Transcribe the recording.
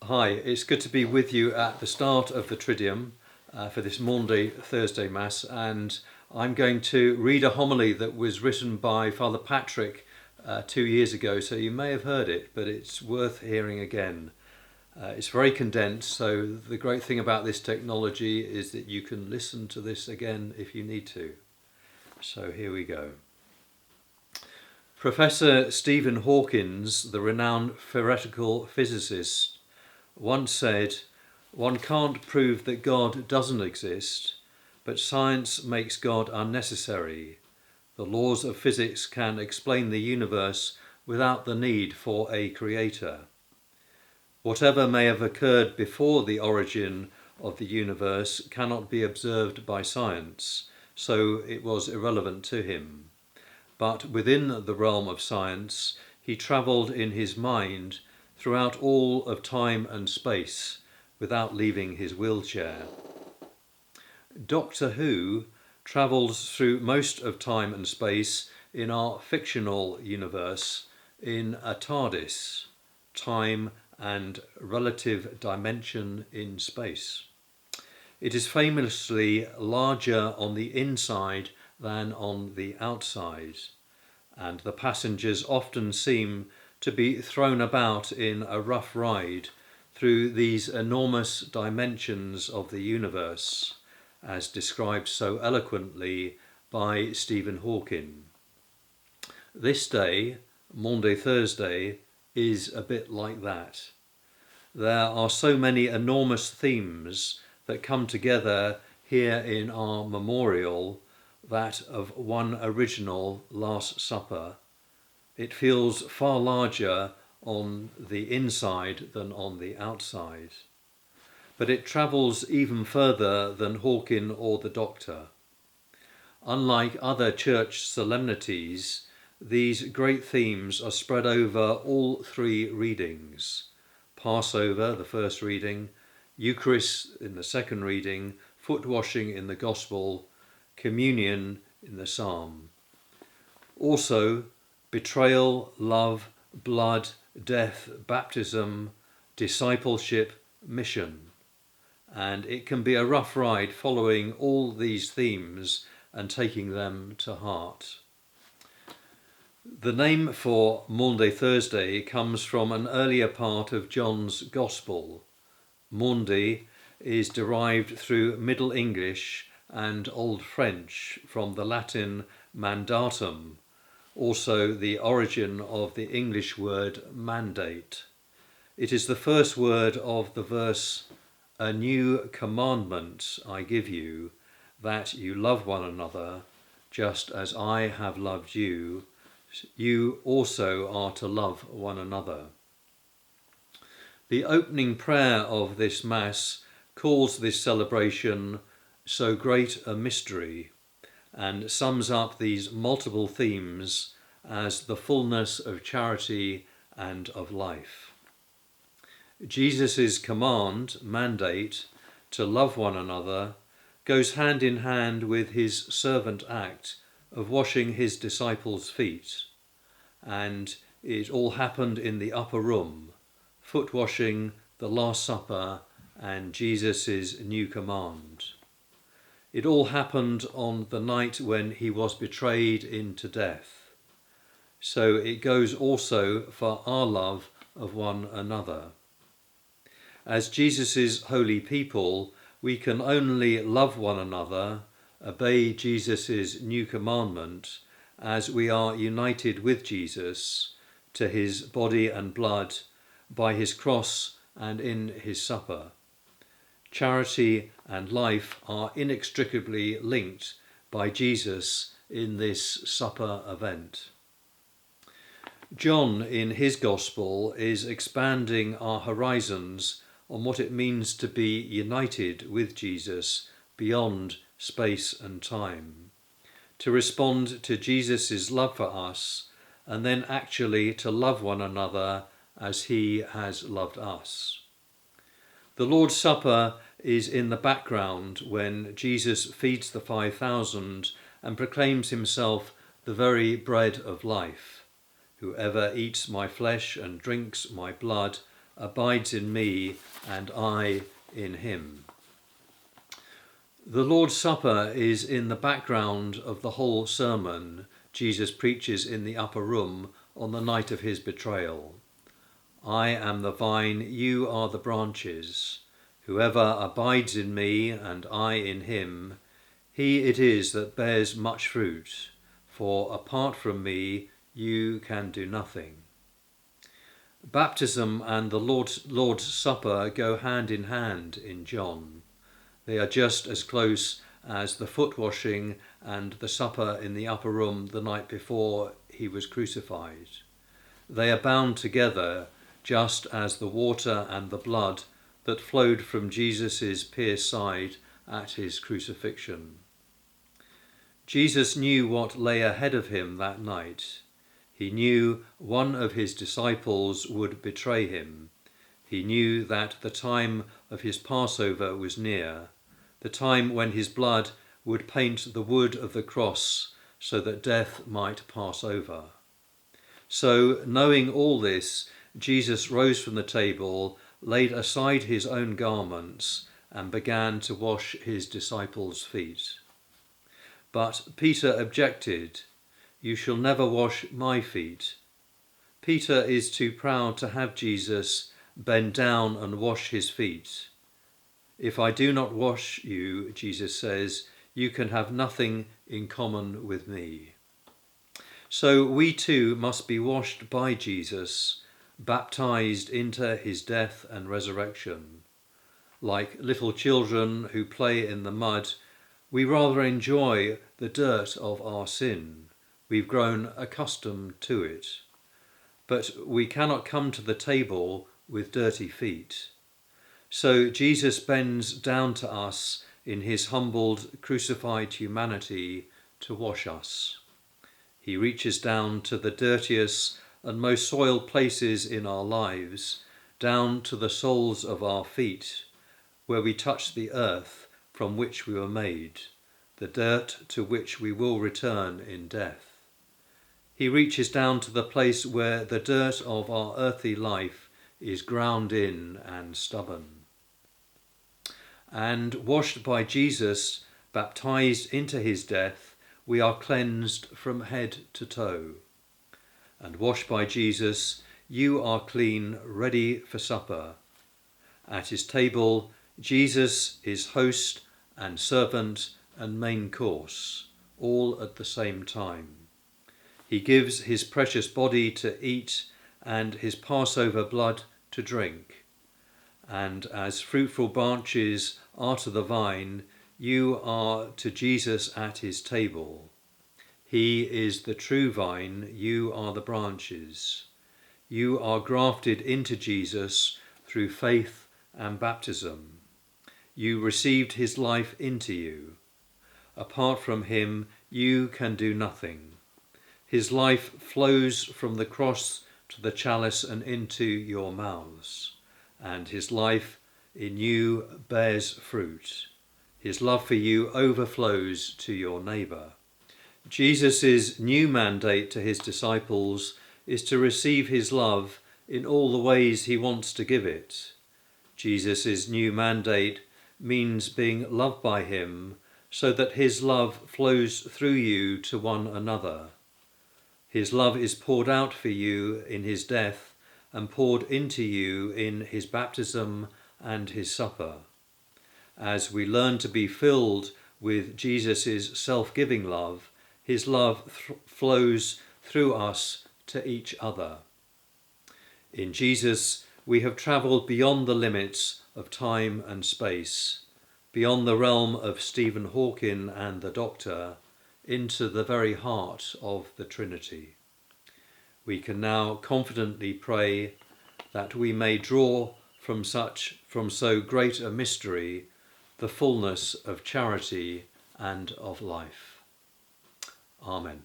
Hi, it's good to be with you at the start of the Triduum for this Maundy Thursday Mass, and I'm going to read a homily that was written by Father Patrick 2 years ago, so you may have heard it, but it's worth hearing again. It's very condensed, so the great thing about this technology is that you can listen to this again if you need to. So here we go. Professor Stephen Hawkins, the renowned theoretical physicist, once said, "One can't prove that God doesn't exist, but science makes God unnecessary. The laws of physics can explain the universe without the need for a creator. Whatever may have occurred before the origin of the universe cannot be observed by science, so it was irrelevant to him. But within the realm of science, he travelled in his mind throughout all of time and space without leaving his wheelchair. Doctor Who travels through most of time and space in our fictional universe in a TARDIS, time and relative dimension in space. It is famously larger on the inside than on the outside, and the passengers often seem to be thrown about in a rough ride through these enormous dimensions of the universe, as described so eloquently by Stephen Hawking. This day, Maundy Thursday, is a bit like that. There are so many enormous themes that come together here in our memorial, that of one original Last Supper. It feels far larger on the inside than on the outside. But it travels even further than Hawking or the Doctor. Unlike other church solemnities, these great themes are spread over all three readings: Passover, the first reading, Eucharist in the second reading, foot washing in the Gospel, communion in the Psalm. Also, betrayal, love, blood, death, baptism, discipleship, mission. And it can be a rough ride following all these themes and taking them to heart. The name for Maundy Thursday comes from an earlier part of John's Gospel. Maundy is derived through Middle English and Old French from the Latin mandatum, also the origin of the English word mandate. It is the first word of the verse, "A new commandment I give you, that you love one another, just as I have loved you. You also are to love one another." The opening prayer of this Mass calls this celebration so great a mystery, and sums up these multiple themes as the fullness of charity and of life. Jesus' command, mandate, to love one another goes hand in hand with his servant act of washing his disciples' feet, and it all happened in the upper room: foot washing, the Last Supper, and Jesus' new command. It all happened on the night when he was betrayed into death. So it goes also for our love of one another. As Jesus' holy people, we can only love one another, obey Jesus' new commandment, as we are united with Jesus to his body and blood by his cross and in his supper. Charity and life are inextricably linked by Jesus in this supper event. John, in his Gospel, is expanding our horizons on what it means to be united with Jesus beyond space and time, to respond to Jesus' love for us, and then actually to love one another as he has loved us. The Lord's Supper is in the background when Jesus feeds the 5,000 and proclaims himself the very bread of life. "Whoever eats my flesh and drinks my blood abides in me and I in him. The Lord's Supper is in the background of the whole sermon Jesus preaches in the upper room on the night of his betrayal. I am the vine, you are the branches. Whoever abides in me and I in him, he it is that bears much fruit, for apart from me you can do nothing. Baptism and the Lord's Supper go hand in hand in John. They are just as close as the foot washing and the supper in the upper room the night before he was crucified. They are bound together just as the water and the blood that flowed from Jesus' pierced side at his crucifixion. Jesus knew what lay ahead of him that night. He knew one of his disciples would betray him. He knew that the time of his Passover was near, the time when his blood would paint the wood of the cross so that death might pass over. So, knowing all this, Jesus rose from the table, laid aside his own garments, and began to wash his disciples' feet. But Peter objected, "You shall never wash my feet." Peter is too proud to have Jesus bend down and wash his feet. "If I do not wash you," Jesus says, "you can have nothing in common with me." So we too must be washed by Jesus, baptized into his death and resurrection. Like little children who play in the mud, we rather enjoy the dirt of our sin. We've grown accustomed to it. But we cannot come to the table with dirty feet. So Jesus bends down to us in his humbled, crucified humanity to wash us. He reaches down to the dirtiest and most soiled places in our lives, down to the soles of our feet, where we touch the earth from which we were made, the dirt to which we will return in death. He reaches down to the place where the dirt of our earthly life is ground in and stubborn. And washed by Jesus, baptized into his death, we are cleansed from head to toe. And washed by Jesus, you are clean, ready for supper. At his table, Jesus is host and servant and main course, all at the same time. He gives his precious body to eat and his Passover blood to drink. And as fruitful branches are to the vine, you are to Jesus at his table. He is the true vine, you are the branches. You are grafted into Jesus through faith and baptism. You received his life into you. Apart from him, you can do nothing. His life flows from the cross to the chalice and into your mouths, and his life in you bears fruit. His love for you overflows to your neighbour. Jesus' new mandate to his disciples is to receive his love in all the ways he wants to give it. Jesus' new mandate means being loved by him so that his love flows through you to one another. His love is poured out for you in his death and poured into you in his baptism and his supper. As we learn to be filled with Jesus' self-giving love, his love flows through us to each other. In Jesus, we have travelled beyond the limits of time and space, beyond the realm of Stephen Hawking and the Doctor, into the very heart of the Trinity. We can now confidently pray that we may draw from so great a mystery the fullness of charity and of life. Amen.